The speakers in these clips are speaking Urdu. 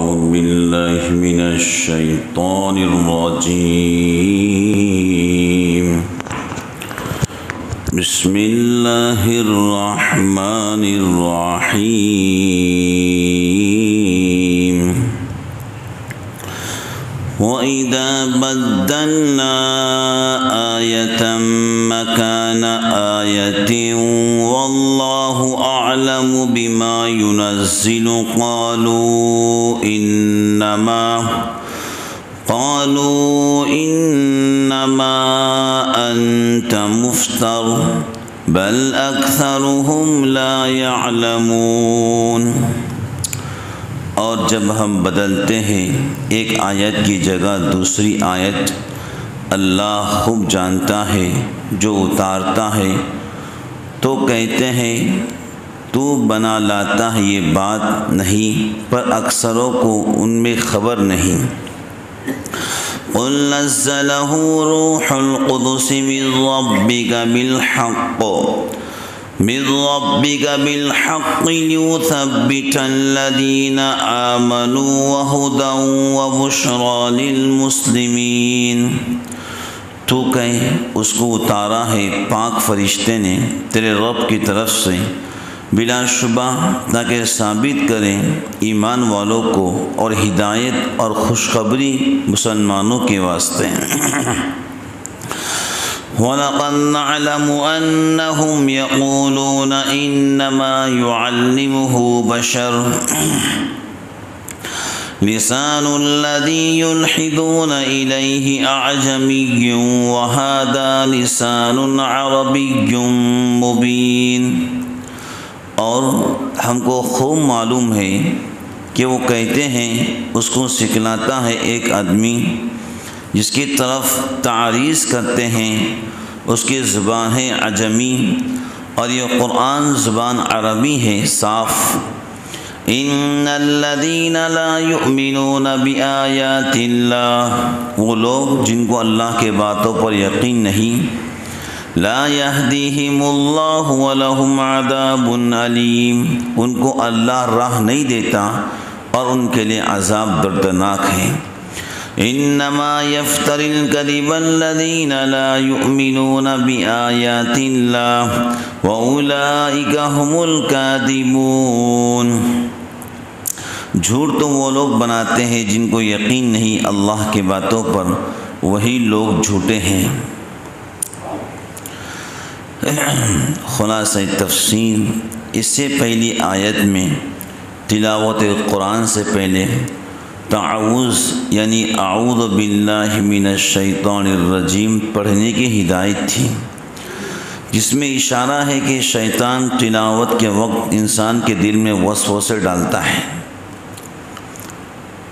أعوذ بالله من الشيطان الرجيم. بسم الله الرحمن الرحيم. وَإِذَا بَدَّلْنَا آيَةً مَكَانَ آيَةٍ وَاللَّهُ أَعْلَمُ بِمَا يُنَزِّلُ قَالُوا إِنَّمَا أَنْتَ مُفْتَرٍ بَلْ أَكْثَرُهُمْ لَا يَعْلَمُونَ. اور جب ہم بدلتے ہیں ایک آیت کی جگہ دوسری آیت، اللہ خوب جانتا ہے جو اتارتا ہے، تو کہتے ہیں تو بنا لاتا ہے یہ بات نہیں، پر اکثروں کو ان میں خبر نہیں. قُلْ نَزَّلَهُ رُوحُ الْقُدُسِ مِنْ رَبِّكَ بِالْحَقِّ لِيُثَبِّتَ الَّذِينَ آمَنُوا وَهُدًى وَبُشْرَى لِلْمُسْلِمِينَ. تو کہے اس کو اتارا ہے پاک فرشتے نے تیرے رب کی طرف سے بلا شبہ، تاکہ ثابت کریں ایمان والوں کو اور ہدایت اور خوشخبری مسلمانوں کے واسطے. وَلَقَدْ نَعْلَمُ أَنَّهُمْ يَقُولُونَ إِنَّمَا يُعَلِّمُهُ بَشَرٌ لِسَانُ الَّذِي يُلْحِدُونَ إِلَيْهِ أَعْجَمِيٌّ وَهَذَا لِسَانٌ عَرَبِيٌّ مُبِينٌ. اور ہم کو خوب معلوم ہے کہ وہ کہتے ہیں اس کو سکھلاتا ہے ایک آدمی جس کی طرف تعریض کرتے ہیں، اس کی زبان ہے عجمی اور یہ قرآن زبان عربی ہے صاف. ان الذین لا یؤمنون بآیات اللہ، وہ لوگ جن کو اللہ کے باتوں پر یقین نہیں، لا یہدیہم اللہ ولہم عذاب علیم، ان کو اللہ راہ نہیں دیتا اور ان کے لیے عذاب دردناک ہے. انما یفتری الکذب الذین لا یؤمنون بآیات اللہ واولئک هم الکاذبون. جھوٹ تو وہ لوگ بناتے ہیں جن کو یقین نہیں اللہ کی باتوں پر، وہی لوگ جھوٹے ہیں. خلاصہ تفسیر، اس سے پہلی آیت میں تلاوت قرآن سے پہلے تعوذ یعنی اعوذ باللہ من الشیطان الرجیم پڑھنے کی ہدایت تھی، جس میں اشارہ ہے کہ شیطان تلاوت کے وقت انسان کے دل میں وسوسے ڈالتا ہے.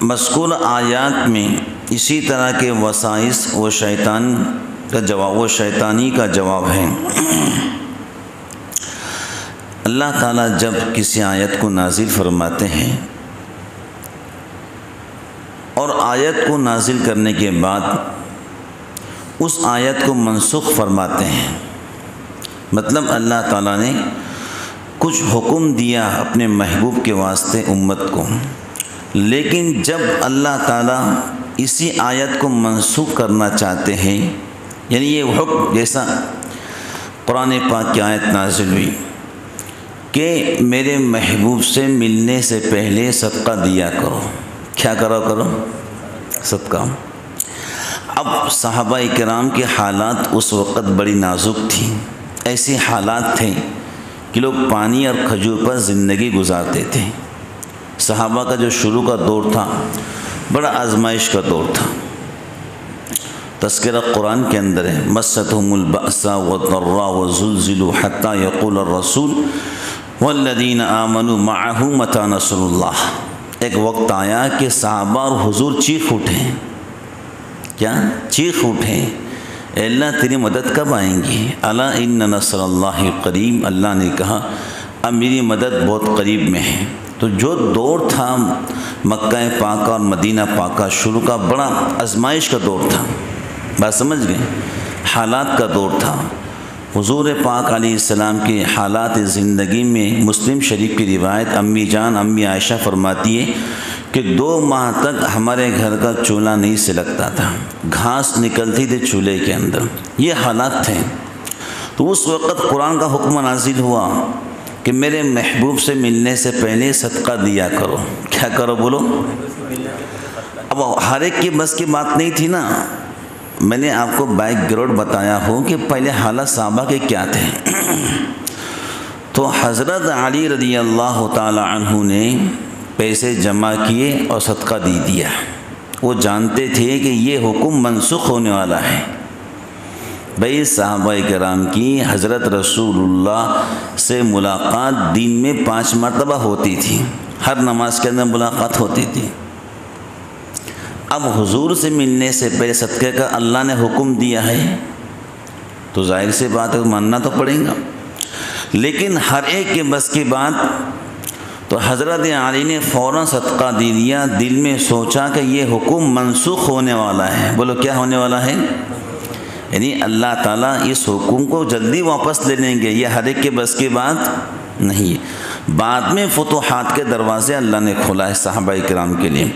مذکور آیات میں اسی طرح کے وسائس و شیطانی کا جواب ہے. اللہ تعالیٰ جب کسی آیت کو نازل فرماتے ہیں اور آیت کو نازل کرنے کے بعد اس آیت کو منسوخ فرماتے ہیں، مطلب اللہ تعالیٰ نے کچھ حکم دیا اپنے محبوب کے واسطے امت کو، لیکن جب اللہ تعالیٰ اسی آیت کو منسوخ کرنا چاہتے ہیں، یعنی یہ حکم جیسا قرآن پاک کی آیت نازل ہوئی کہ میرے محبوب سے ملنے سے پہلے صدقہ دیا کرو. کیا کرو؟ صدقہ. اب صحابہ کرام کے حالات اس وقت بڑی نازک تھی، ایسے حالات تھے کہ لوگ پانی اور کھجور پر زندگی گزارتے تھے. صحابہ کا جو شروع کا دور تھا بڑا آزمائش کا دور تھا. تذکرہ قرآن کے اندر ہے مَسَّتْهُمُ الْبَأْسَاءُ وَالضَّرَّاءُ وَزُلْزِلُوا حَتَّى يَقُولَ الرَّسُولُ وَالَّذِينَ آمَنُوا مَعَهُ مَتَىٰ نَصْرُ اللَّهِ. ایک وقت آیا کہ صحابہ اور حضور چیخ اٹھے. کیا چیخ اٹھے؟ اے اللہ تیری مدد کب آئیں گی؟ الا ان نصر اللہ قریب. اللہ نے کہا اب میری مدد بہت قریب میں ہے. تو جو دور تھا مکہ پاکہ اور مدینہ پاکہ شروع کا بڑا آزمائش کا دور تھا. بات سمجھ گئے؟ حالات کا دور تھا. حضور پاک علیہ السلام کے حالات زندگی میں مسلم شریف کی روایت امی جان امی عائشہ فرماتی ہے کہ 2 ماہ تک ہمارے گھر کا چولہا نہیں سلگتا تھا، گھاس نکلتی تھی چولہے کے اندر، یہ حالات تھے۔ تو اس وقت قرآن کا حکم نازل ہوا کہ میرے محبوب سے ملنے سے پہلے صدقہ دیا کرو۔ کیا کرو بولو؟ اب ہر ایک کی بس کی بات نہیں تھی نا، میں نے آپ کو بیک گراؤنڈ بتایا ہو کہ پہلے حالات صحابہ کے کیا تھے۔ تو حضرت علی رضی اللہ تعالی عنہ نے پیسے جمع کیے اور صدقہ دے دیا۔ وہ جانتے تھے کہ یہ حکم منسوخ ہونے والا ہے۔ بھئی صحابہ کرام کی حضرت رسول اللہ سے ملاقات دن میں 5 مرتبہ ہوتی تھی، ہر نماز کے اندر ملاقات ہوتی تھی۔ اب حضور سے ملنے سے پہلے صدقے کا اللہ نے حکم دیا ہے تو ظاہر سی بات ہے ماننا تو پڑے گا، لیکن ہر ایک کے بس کی بات۔ تو حضرت علی نے فوراً صدقہ دے دیا، دل میں سوچا کہ یہ حکم منسوخ ہونے والا ہے۔ بولو کیا ہونے والا ہے؟ یعنی اللہ تعالیٰ اس حکم کو جلدی واپس لے لیں گے، یہ ہر ایک کے بس کی بات نہیں۔ بعد میں فتوحات کے دروازے اللہ نے کھولا ہے صحابہ کرام کے لیے۔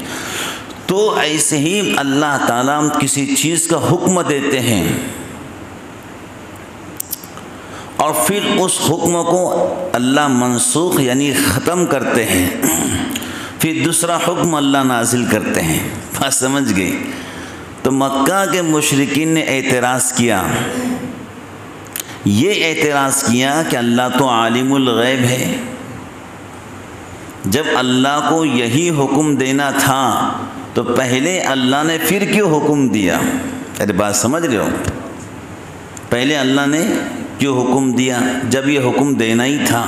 تو ایسے ہی اللہ تعالیٰ کسی چیز کا حکم دیتے ہیں اور پھر اس حکم کو اللہ منسوخ یعنی ختم کرتے ہیں، پھر دوسرا حکم اللہ نازل کرتے ہیں۔ بات سمجھ گئی؟ تو مکہ کے مشرکین نے اعتراض کیا، یہ اعتراض کیا کہ اللہ تو عالم الغیب ہے، جب اللہ کو یہی حکم دینا تھا تو پہلے اللہ نے پھر کیوں حکم دیا؟ ارے بات سمجھ رہے ہو؟ پہلے اللہ نے کیوں حکم دیا جب یہ حکم دینا ہی تھا؟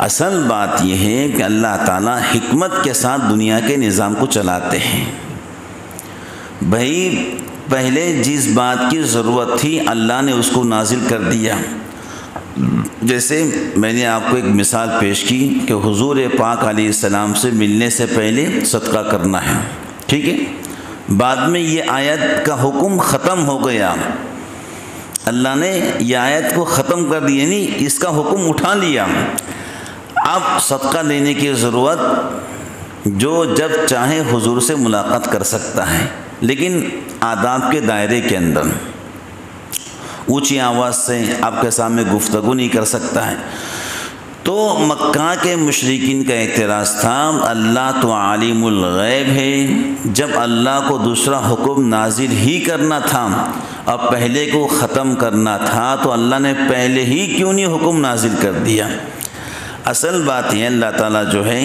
اصل بات یہ ہے کہ اللہ تعالیٰ حکمت کے ساتھ دنیا کے نظام کو چلاتے ہیں۔ بھائی پہلے جس بات کی ضرورت تھی اللہ نے اس کو نازل کر دیا۔ جیسے میں نے آپ کو ایک مثال پیش کی کہ حضور پاک علیہ السلام سے ملنے سے پہلے صدقہ کرنا ہے، ٹھیک ہے؟ بعد میں یہ آیت کا حکم ختم ہو گیا، اللہ نے یہ آیت کو ختم کر دی، یعنی اس کا حکم اٹھا لیا۔ اب صدقہ دینے کی ضرورت جو جب چاہے حضور سے ملاقات کر سکتا ہے، لیکن آداب کے دائرے کے اندر، اونچی آواز سے آپ کے سامنے گفتگو نہیں کر سکتا ہے۔ تو مکہ کے مشرکین کا اعتراض تھا اللہ تو عالم الغیب ہے، جب اللہ کو دوسرا حکم نازل ہی کرنا تھا اور پہلے کو ختم کرنا تھا تو اللہ نے پہلے ہی کیوں نہیں حکم نازل کر دیا؟ اصل بات یہ اللہ تعالیٰ جو ہے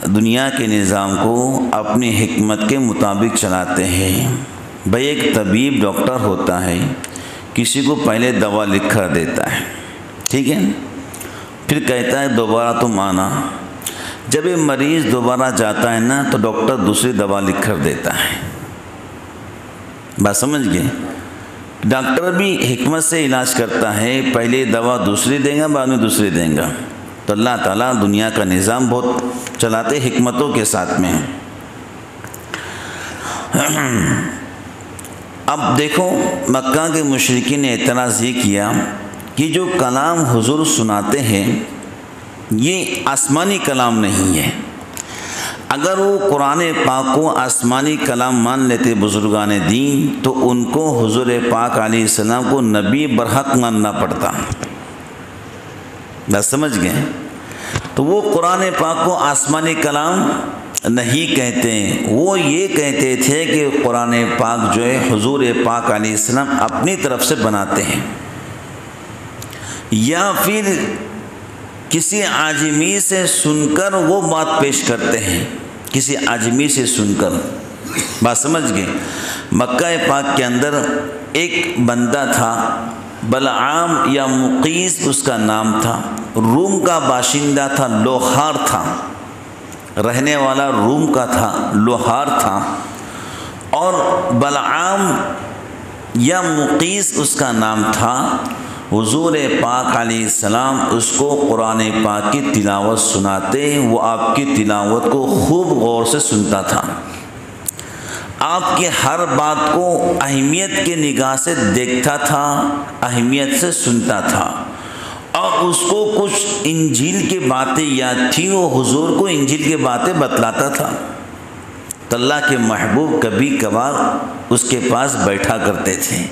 دنیا کے نظام کو اپنی حکمت کے مطابق چلاتے ہیں۔ بھئی ایک طبیب ڈاکٹر ہوتا ہے، کسی کو پہلے دوا لکھ کر دیتا ہے، ٹھیک ہے، پھر کہتا ہے دوبارہ تم آنا۔ جب یہ مریض دوبارہ جاتا ہے نا تو ڈاکٹر دوسری دوا لکھ کر دیتا ہے۔ بات سمجھ گئے؟ ڈاکٹر بھی حکمت سے علاج کرتا ہے، پہلے دوا دوسری دیں گا بعد میں دوسری دیں گا۔ تو اللہ تعالیٰ دنیا کا نظام بہت چلاتے حکمتوں کے ساتھ میں۔ اب دیکھو مکہ کے مشرکین نے اعتراض یہ کیا کہ جو کلام حضور سناتے ہیں یہ آسمانی کلام نہیں ہے۔ اگر وہ قرآن پاک کو آسمانی کلام مان لیتے بزرگان دین تو ان کو حضور پاک علیہ السلام کو نبی برحق ماننا پڑتا۔ بات سمجھ گئے؟ تو وہ قرآن پاک کو آسمانی کلام نہیں کہتے، وہ یہ کہتے تھے کہ قرآن پاک جو ہے حضور پاک علیہ السلام اپنی طرف سے بناتے ہیں، یا پھر کسی عاجمی سے سن کر وہ بات پیش کرتے ہیں، کسی عاجمی سے سن کر۔ بات سمجھ گئے؟ مکہ پاک کے اندر ایک بندہ تھا، بلعام یا مقیس اس کا نام تھا، روم کا باشندہ تھا، لوہار تھا، رہنے والا روم کا تھا، لوہار تھا، اور بلعام یا مقیس اس کا نام تھا۔ حضور پاک علیہ السلام اس کو قرآن پاک کی تلاوت سناتے، وہ آپ کی تلاوت کو خوب غور سے سنتا تھا، آپ کی ہر بات کو اہمیت کے نگاہ سے دیکھتا تھا، اہمیت سے سنتا تھا، اور اس کو کچھ انجیل کی باتیں یاد تھی، وہ حضور کو انجیل کی باتیں بتلاتا تھا۔ تو اللہ کے محبوب کبھی کبھار اس کے پاس بیٹھا کرتے تھے۔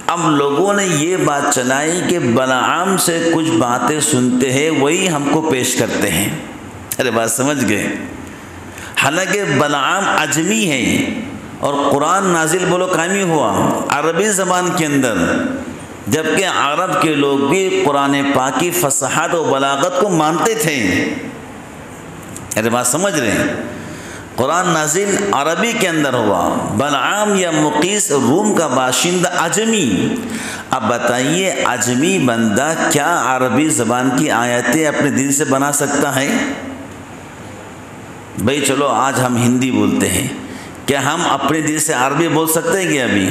اب لوگوں نے یہ بات چلائی کہ بلعام سے کچھ باتیں سنتے ہیں وہی ہم کو پیش کرتے ہیں۔ ارے بات سمجھ گئے؟ حالانکہ بلعام عجمی ہے اور قرآن نازل بولو قائمی ہوا عربی زبان کے اندر، جبکہ عرب کے لوگ بھی قرآن پاک کی فصاحت و بلاغت کو مانتے تھے۔ ارے بات سمجھ رہے ہیں؟ قرآن نازل عربی کے اندر ہوا، بلعام یا مقیس روم کا باشندہ عجمی۔ اب بتائیے عجمی بندہ کیا عربی زبان کی آیتیں اپنے دل سے بنا سکتا ہے؟ بھئی چلو آج ہم ہندی بولتے ہیں، کیا ہم اپنے دل سے عربی بول سکتے ہیں؟ کیا ابھی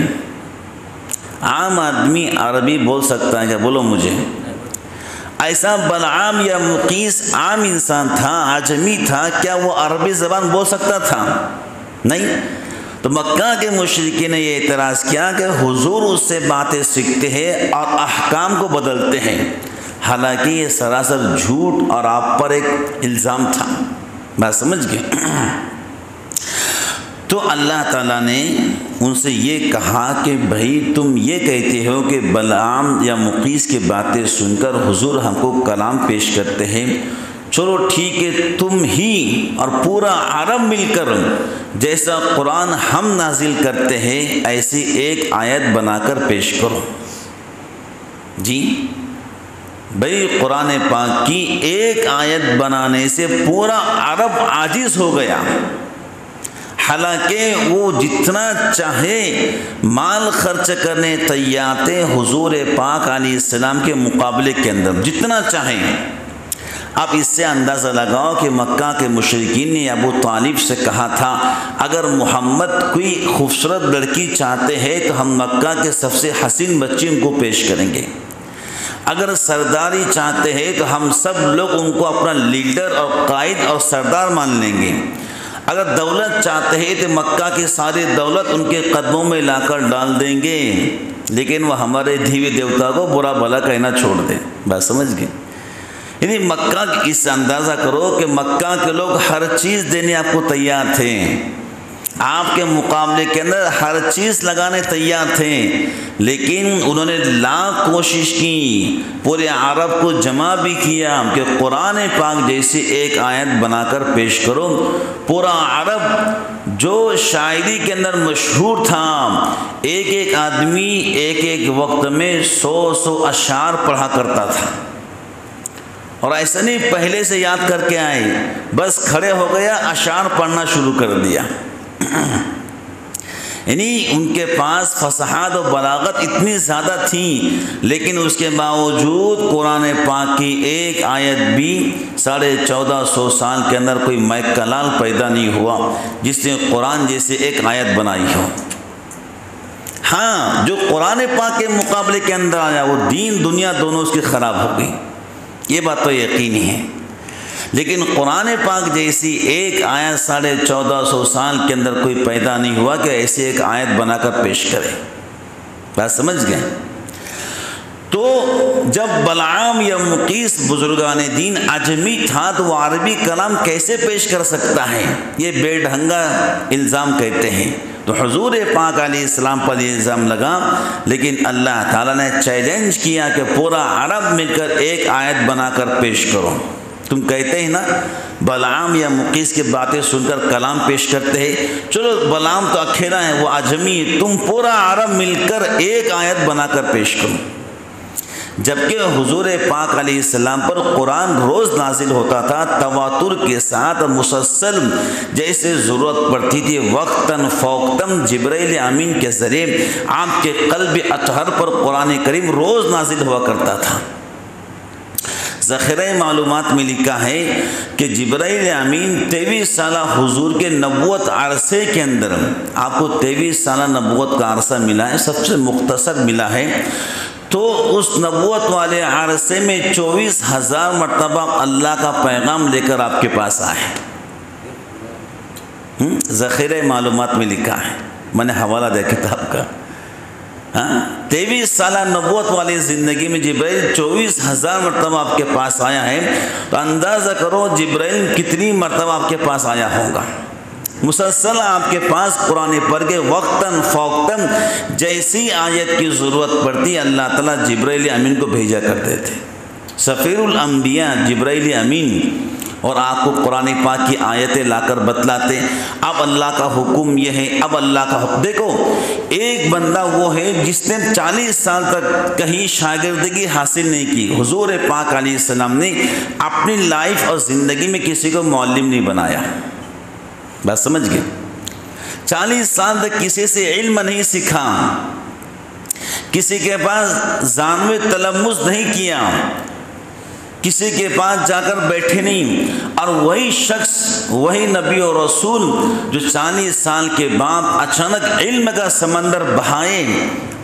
عام آدمی عربی بول سکتا ہے کیا؟ بولو مجھے۔ ایسا بلعام یا مقیس عام انسان تھا، عجمی تھا، کیا وہ عربی زبان بول سکتا تھا؟ نہیں۔ تو مکہ کے مشرکین نے یہ اعتراض کیا کہ حضور اس سے باتیں سیکھتے ہیں اور احکام کو بدلتے ہیں، حالانکہ یہ سراسر جھوٹ اور آپ پر ایک الزام تھا۔ بات سمجھ گئے؟ تو اللہ تعالیٰ نے ان سے یہ کہا کہ بھائی تم یہ کہتے ہو کہ بلعام یا مقیس کی باتیں سن کر حضور ہم کو کلام پیش کرتے ہیں، چلو ٹھیک ہے، تم ہی اور پورا عرب مل کر جیسا قرآن ہم نازل کرتے ہیں ایسی ایک آیت بنا کر پیش کرو۔ جی بھئی قرآن پاک کی ایک آیت بنانے سے پورا عرب عاجز ہو گیا، حالانکہ وہ جتنا چاہے مال خرچ کرنے تیار تھے حضور پاک علیہ السلام کے مقابلے کے اندر، جتنا چاہیں۔ آپ اس سے اندازہ لگاؤ کہ مکہ کے مشرکین نے ابو طالب سے کہا تھا اگر محمد کوئی خوبصورت لڑکی چاہتے ہیں تو ہم مکہ کے سب سے حسین بچی ان کو پیش کریں گے، اگر سرداری چاہتے ہیں تو ہم سب لوگ ان کو اپنا لیڈر اور قائد اور سردار مان لیں گے، اگر دولت چاہتے ہیں تو مکہ کی ساری دولت ان کے قدموں میں لا کر ڈال دیں گے، لیکن وہ ہمارے دیوی دیوتا کو برا بھلا کہنا چھوڑ دیں۔ بات سمجھ گئے؟ یعنی مکہ کی اس سے اندازہ کرو کہ مکہ کے لوگ ہر چیز دینے آپ کو تیار تھے، آپ کے مقابلے کے اندر ہر چیز لگانے تیار تھے، لیکن انہوں نے لاکھ کوشش کی، پورے عرب کو جمع بھی کیا کہ قرآن پاک جیسی ایک آیت بنا کر پیش کرو۔ پورا عرب جو شاعری کے اندر مشہور تھا، ایک ایک آدمی ایک ایک وقت میں 100 اشعار پڑھا کرتا تھا، اور ایسا نہیں پہلے سے یاد کر کے آئے، بس کھڑے ہو گیا اشعار پڑھنا شروع کر دیا۔ یعنی ان کے پاس فصاحت و بلاغت اتنی زیادہ تھی، لیکن اس کے باوجود قرآن پاک کی ایک آیت بھی 1450 سال کے اندر کوئی ملک کلال پیدا نہیں ہوا جس نے قرآن جیسے ایک آیت بنائی ہو۔ ہاں جو قرآن پاک کے مقابلے کے اندر آیا وہ دین دنیا دونوں اس کی خراب ہو گئی، یہ بات تو یقینی ہے، لیکن قرآن پاک جیسی ایک آیت 1450 سال کے اندر کوئی پیدا نہیں ہوا کہ ایسی ایک آیت بنا کر پیش کرے۔ بات سمجھ گئے؟ تو جب بلعام یا مقیس بزرگان دین عجمی تھا تو وہ عربی کلام کیسے پیش کر سکتا ہے؟ یہ بے ڈھنگا الزام کہتے ہیں۔ تو حضور پاک علیہ السلام پر یہ الزام لگا، لیکن اللہ تعالیٰ نے چیلنج کیا کہ پورا عرب مل کر ایک آیت بنا کر پیش کرو۔ تم کہتے ہیں نا بلعام یا مقیس کی باتیں سن کر کلام پیش کرتے ہیں، چلو بلعام تو اکیلا ہے، وہ عجمی ہے، تم پورا عرب مل کر ایک آیت بنا کر پیش کرو۔ جبکہ حضور پاک علیہ السلام پر قرآن روز نازل ہوتا تھا، تواتر کے ساتھ مسلسل، جیسے ضرورت پڑتی تھی وقتاً فوقتاً جبرائیل امین کے ذریعے آپ کے قلب اطہر پر قرآن کریم روز نازل ہوا کرتا تھا۔ ذخیرہ معلومات میں لکھا ہے کہ جبرائیل امین 23 سالہ حضور کے نبوت عرصے کے اندر، آپ کو 23 سالہ نبوت کا عرصہ ملا ہے، سب سے مختصر ملا ہے، تو اس نبوت والے عرصے میں 24,000 مرتبہ اللہ کا پیغام لے کر آپ کے پاس آئے۔ ذخیرہ معلومات میں لکھا ہے، میں نے حوالہ دیا کتاب کا۔ 23 سالہ نبوت والی زندگی میں جبرائیل 24,000 مرتبہ آپ کے پاس آیا ہے، تو اندازہ کرو جبرائیل کتنی مرتبہ آپ کے پاس آیا ہوگا۔ مسلسل آپ کے پاس قرآن پڑھ کے وقتاً فوقتاً جیسی آیت کی ضرورت پڑتی اللہ تعالیٰ جبرائیل امین کو بھیجا کرتے تھے۔ سفیر الانبیاء جبرائیل امین، اور آپ کو قرآن پاک کی آیتیں لا کر بتلاتے، اب اللہ کا حکم یہ ہے، اب اللہ کا حکم۔ دیکھو ایک بندہ وہ ہے جس نے 40 سال تک کہیں شاگردگی حاصل نہیں کی۔ حضور پاک علیہ السلام نے اپنی لائف اور زندگی میں کسی کو معلم نہیں بنایا، بات سمجھ گئے؟ 40 سال تک کسی سے علم نہیں سیکھا، کسی کے پاس زانو تلمذ نہیں کیا، کسی کے پاس جا کر بیٹھے نہیں، اور وہی شخص، وہی نبی اور رسول جو 40 سال کے بعد اچانک علم کا سمندر بہائے،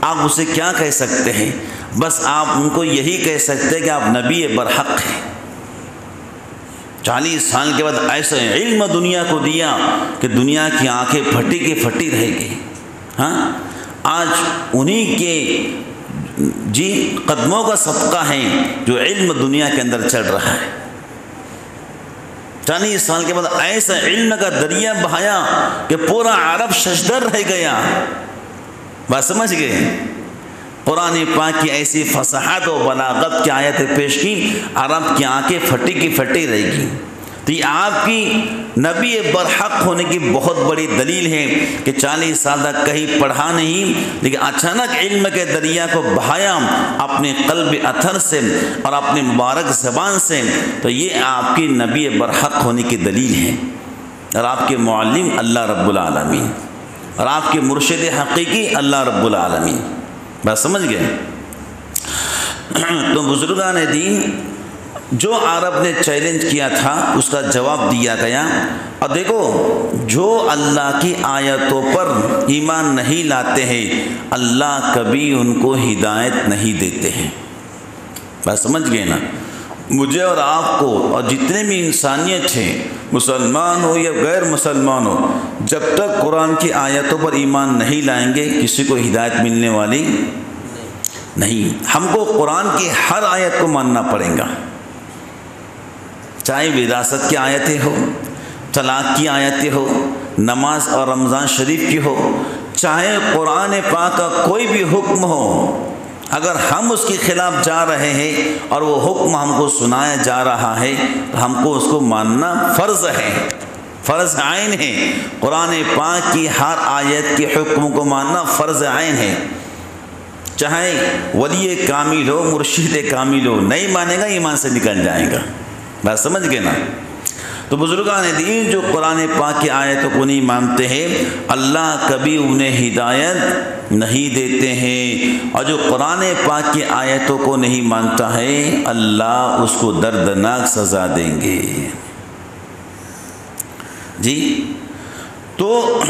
آپ اسے کیا کہہ سکتے ہیں؟ بس آپ ان کو یہی کہہ سکتے ہیں کہ آپ نبی برحق ہیں۔ 40 سال کے بعد ایسا علم دنیا کو دیا کہ دنیا کی آنکھیں پھٹی کی پھٹی رہ گئی۔ ہاں، آج انہی کے قدموں کا صدقہ ہے جو علم دنیا کے اندر چل رہا ہے۔ 40 سال کے بعد ایسا علم کا دریا بہایا کہ پورا عرب ششدر رہ گیا، بات سمجھ گئے؟ قرآن پاک کی ایسی فصاحت و بلاغت کی آیتیں پیش کی، عرب کی آنکھیں پھٹی کی پھٹی رہ گی۔ تو یہ آپ کی نبی برحق ہونے کی بہت بڑی دلیل ہے کہ 40 سال تک کہیں پڑھا نہیں، لیکن اچانک علم کے دریا کو بہایا اپنے قلب اثر سے اور اپنی مبارک زبان سے، تو یہ آپ کی نبی برحق ہونے کی دلیل ہے۔ اور آپ کے معلم اللہ رب العالمین، اور آپ کے مرشد حقیقی اللہ رب العالمین، بات سمجھ گئے؟ تو بزرگان دین جو عرب نے چیلنج کیا تھا اس کا جواب دیا گیا۔ اور دیکھو جو اللہ کی آیتوں پر ایمان نہیں لاتے ہیں اللہ کبھی ان کو ہدایت نہیں دیتے ہیں، بات سمجھ گئے نا؟ مجھے اور آپ کو اور جتنے بھی انسانیت ہے، مسلمان ہو یا غیر مسلمان ہو، جب تک قرآن کی آیتوں پر ایمان نہیں لائیں گے کسی کو ہدایت ملنے والی نہیں۔ ہم کو قرآن کی ہر آیت کو ماننا پڑے گا، چاہے وراثت کی آیتیں ہو، طلاق کی آیتیں ہو، نماز اور رمضان شریف کی ہو، چاہے قرآن پاک کا کوئی بھی حکم ہو، اگر ہم اس کے خلاف جا رہے ہیں اور وہ حکم ہم کو سنایا جا رہا ہے تو ہم کو اس کو ماننا فرض ہے، فرض عین ہے۔ قرآن پاک کی ہر آیت کے حکم کو ماننا فرض عین ہے، چاہے ولی کامل ہو، مرشد کامل ہو، نہیں مانے گا ایمان سے نکل جائے گا، بات سمجھ گئے نا؟ تو بزرگان دین جو قرآن پاک کی آیتوں کو نہیں مانتے ہیں اللہ کبھی انہیں ہدایت نہیں دیتے ہیں، اور جو قرآن پاک کی آیتوں کو نہیں مانتا ہے اللہ اس کو دردناک سزا دیں گے۔ جی تو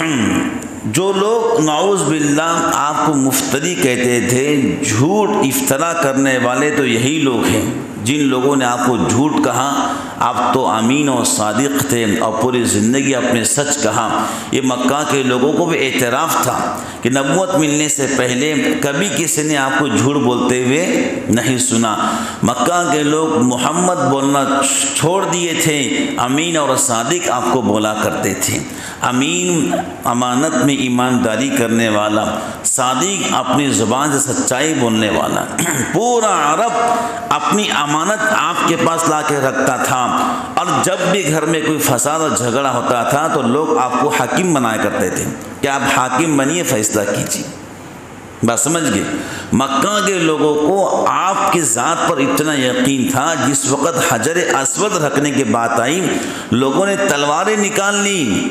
جو لوگ نعوذ باللہ آپ کو مفتری کہتے تھے، جھوٹ افترا کرنے والے، تو یہی لوگ ہیں جن لوگوں نے آپ کو جھوٹ کہا، آپ تو امین اور صادق تھے اور پوری زندگی اپنے سچ کہا۔ یہ مکہ کے لوگوں کو بھی اعتراف تھا کہ نبوت ملنے سے پہلے کبھی کسی نے آپ کو جھوٹ بولتے ہوئے نہیں سنا۔ مکہ کے لوگ محمد بولنا چھوڑ دیے تھے، امین اور صادق آپ کو بولا کرتے تھے۔ امین امانت میں ایمانداری کرنے والا، صادق اپنی زبان سے سچائی بولنے والا۔ پورا عرب اپنی امانت آپ کے پاس لا کے رکھتا تھا، اور جب بھی گھر میں کوئی فساد اور جھگڑا ہوتا تھا تو لوگ آپ کو حاکم بنایا کرتے تھے کہ آپ حاکم بنیے، فیصلہ کیجیے، بات سمجھ گئے؟ مکہ کے لوگوں کو آپ کی ذات پر اتنا یقین تھا، جس وقت حجر اسود رکھنے کی بات آئی لوگوں نے تلواریں نکال لی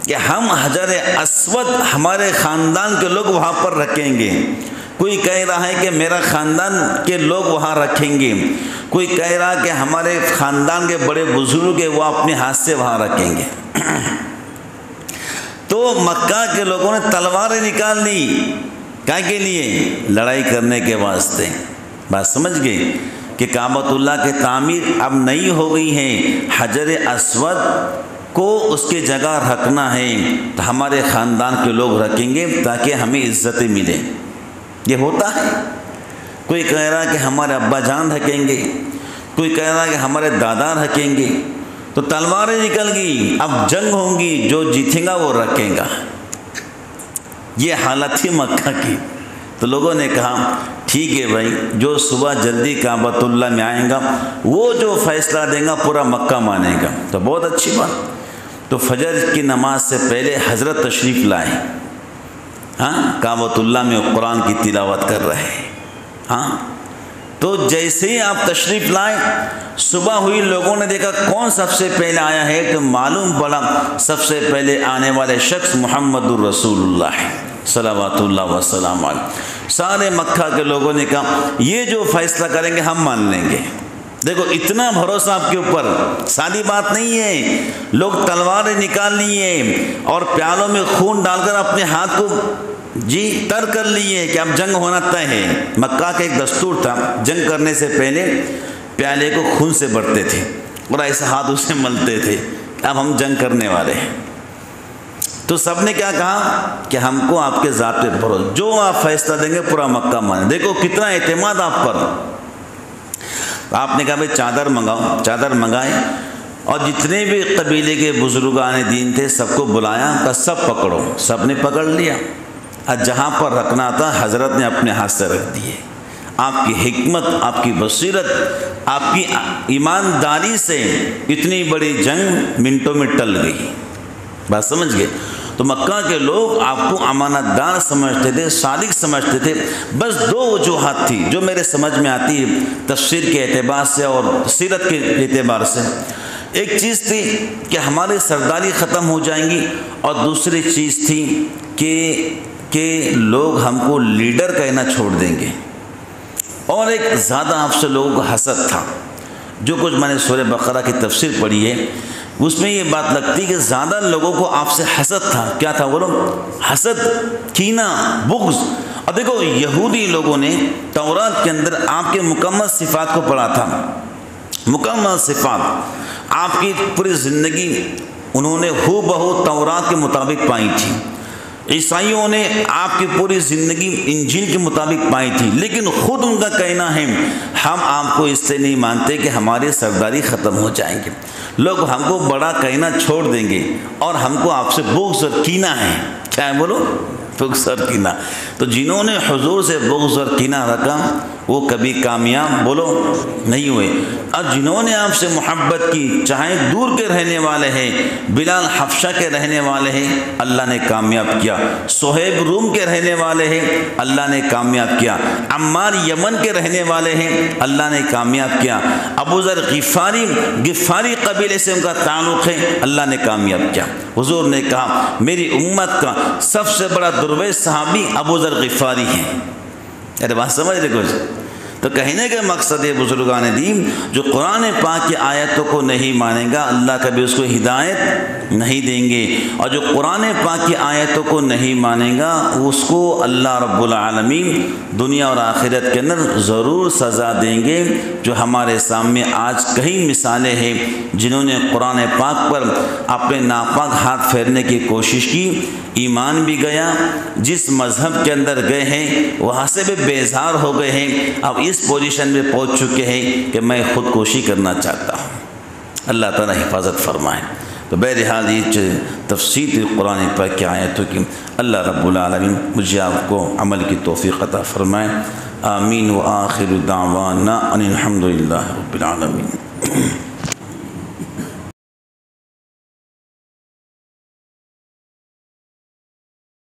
کہ ہم حجر اسود ہمارے خاندان کے لوگ وہاں پر رکھیں گے۔ کوئی کہہ رہا ہے کہ میرا خاندان کے لوگ وہاں رکھیں گے، کوئی کہہ رہا کہ ہمارے خاندان کے بڑے بزرگ ہیں وہ اپنے ہاتھ سے وہاں رکھیں گے۔ تو مکہ کے لوگوں نے تلواریں نکال لی، کیا کے لیے؟ لڑائی کرنے کے واسطے، بات سمجھ گئے؟ کہ کعبۃ اللہ کی تعمیر اب نئی ہو گئی ہے، حجر اسود کو اس کی جگہ رکھنا ہے تو ہمارے خاندان کے لوگ رکھیں گے تاکہ ہمیں عزتیں ملیں۔ یہ ہوتا ہے، کوئی کہہ رہا کہ ہمارے ابا جان رکھیں گے، کوئی کہہ رہا کہ ہمارے دادا رکھیں گے۔ تو تلواریں نکل گئی، اب جنگ ہوں گی، جو جیتیں گا وہ رکھیں گا۔ یہ حالت تھی مکہ کی۔ تو لوگوں نے کہا ٹھیک ہے بھائی، جو صبح جلدی کعبۃ اللہ میں آئیں گا وہ جو فیصلہ دیں گا پورا مکہ مانے گا۔ تو بہت اچھی بات۔ تو فجر کی نماز سے پہلے حضرت تشریف لائے، کعبۃ اللہ میں قرآن کی تلاوت کر رہے ہیں۔ تو جیسے ہی آپ تشریف لائے، صبح ہوئی، لوگوں نے دیکھا کون سب سے پہلے آیا ہے، تو معلوم پڑا سب سے پہلے آنے والے شخص محمد الرسول اللہ ہے صلوات اللہ وسلام علیہ۔ سارے مکہ کے لوگوں نے کہا یہ جو فیصلہ کریں گے ہم مان لیں گے۔ دیکھو اتنا بھروسہ آپ کے اوپر، سادی بات نہیں ہے۔ لوگ تلواریں نکال لیے اور پیالوں میں خون ڈال کر اپنے ہاتھ کو تر کر لیے کہ اب جنگ ہونا طے ہے۔ مکہ کا ایک دستور تھا، جنگ کرنے سے پہلے پیالے کو خون سے بھرتے تھے اور ایسے ہاتھ اسے ملتے تھے، اب ہم جنگ کرنے والے ہیں۔ تو سب نے کیا کہا کہ ہم کو آپ کے ذات پہ بھروسہ، جو آپ فیصلہ دیں گے پورا مکہ مانے۔ دیکھو کتنا اعتماد آپ پر۔ آپ نے کہا بھائی چادر منگاؤ، چادر منگائے اور جتنے بھی قبیلے کے بزرگان دین تھے سب کو بلایا، کہا سب پکڑو، سب نے پکڑ لیا۔ اور جہاں پر رکھنا تھا حضرت نے اپنے ہاتھ سے رکھ دیے۔ آپ کی حکمت، آپ کی بصیرت، آپ کی ایمانداری سے اتنی بڑی جنگ منٹوں میں ٹل گئی۔ بات سمجھ گئے؟ تو مکہ کے لوگ آپ کو امانت دار سمجھتے تھے، صادق سمجھتے تھے۔ بس دو وجوہات تھی جو میرے سمجھ میں آتی ہے تفسیر کے اعتبار سے اور سیرت کے اعتبار سے۔ ایک چیز تھی کہ ہماری سرداری ختم ہو جائیں گی، اور دوسری چیز تھی کہ لوگ ہم کو لیڈر کہنا چھوڑ دیں گے۔ اور ایک زیادہ آپ سے لوگوں کو حسد تھا۔ جو کچھ میں نے سورہ بقرہ کی تفسیر پڑھی ہے اس میں یہ بات لگتی کہ زیادہ لوگوں کو آپ سے حسد تھا۔ کیا تھا بولو؟ حسد، کینہ، بغض۔ اور دیکھو یہودی لوگوں نے تورات کے اندر آپ کے مکمل صفات کو پڑھا تھا، مکمل صفات آپ کی پوری زندگی انہوں نے ہو بہو تورات کے مطابق پائی تھی۔ عیسائیوں نے آپ کی پوری زندگی انجیل کے مطابق پائی تھی، لیکن خود ان کا کہنا ہے ہم آپ کو اس سے نہیں مانتے کہ ہماری سرداری ختم ہو جائیں گے، لوگ ہم کو بڑا کہنا چھوڑ دیں گے اور ہم کو آپ سے بغض اور کینہ ہے۔ کیا ہے بولو؟ بغض اور کینہ۔ تو جنہوں نے حضور سے بغض اور کینہ رکھا وہ کبھی کامیاب بولو نہیں ہوئے، اور جنہوں نے آپ سے محبت کی، چاہے دور کے رہنے والے ہیں، بلال حبشہ کے رہنے والے ہیں، اللہ نے کامیاب کیا۔ صہیب روم کے رہنے والے ہیں، اللہ نے کامیاب کیا۔ عمار یمن کے رہنے والے ہیں، اللہ نے کامیاب کیا۔ ابو ذر غفاری قبیلے سے ان کا تعلق ہے، اللہ نے کامیاب کیا۔ حضور نے کہا میری امت کا سب سے بڑا درویش صحابی ابو ذر غفاری ہیں۔ ارے بات سمجھ رہے کچھ؟ تو کہنے کا مقصد ہے بزرگان دین جو قرآن پاک کی آیتوں کو نہیں مانے گا اللہ کبھی اس کو ہدایت نہیں دیں گے، اور جو قرآن پاک کی آیتوں کو نہیں مانے گا اس کو اللہ رب العالمین دنیا اور آخرت کے اندر ضرور سزا دیں گے۔ جو ہمارے سامنے آج کئی مثالیں ہیں جنہوں نے قرآن پاک پر اپنے ناپاک ہاتھ پھیرنے کی کوشش کی، ایمان بھی گیا، جس مذہب کے اندر گئے ہیں وہاں سے بھی بیزار ہو گئے ہیں، اب اس پوزیشن میں پہنچ چکے ہیں کہ میں خودکشی کرنا چاہتا ہوں۔ اللہ تعالیٰ حفاظت فرمائے۔ تو بہرحال یہ تفسیر قرآن پاک کی آیتوں کی اللہ رب العالمین مجھے آپ کو عمل کی توفیق عطا فرمائے۔ آمین۔ وآخر دعوانا ان الحمد للہ رب العالمین۔